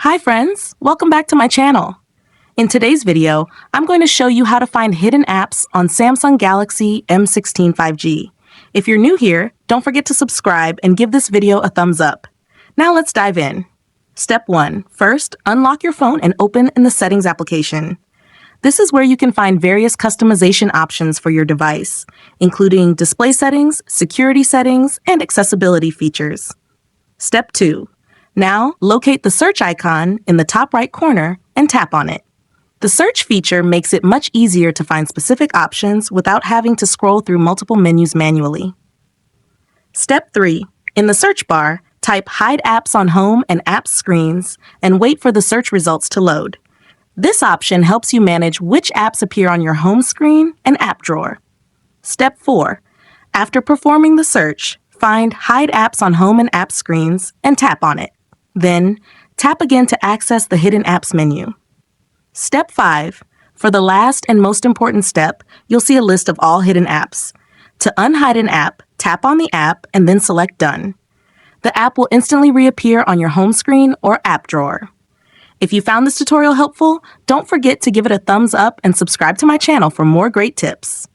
Hi friends, welcome back to my channel. In today's video, I'm going to show you how to find hidden apps on Samsung Galaxy M16 5G. If you're new here, don't forget to subscribe and give this video a thumbs up. Now let's dive in. Step 1. First, unlock your phone and open in the Settings application. This is where you can find various customization options for your device, including display settings, security settings, and accessibility features. Step 2. Now, locate the search icon in the top right corner and tap on it. The search feature makes it much easier to find specific options without having to scroll through multiple menus manually. Step 3. In the search bar, type Hide Apps on Home and Apps screens and wait for the search results to load. This option helps you manage which apps appear on your home screen and app drawer. Step 4. After performing the search, find Hide Apps on Home and App screens and tap on it. Then, tap again to access the Hidden Apps menu. Step 5. For the last and most important step, you'll see a list of all hidden apps. To unhide an app, tap on the app and then select Done. The app will instantly reappear on your home screen or app drawer. If you found this tutorial helpful, don't forget to give it a thumbs up and subscribe to my channel for more great tips.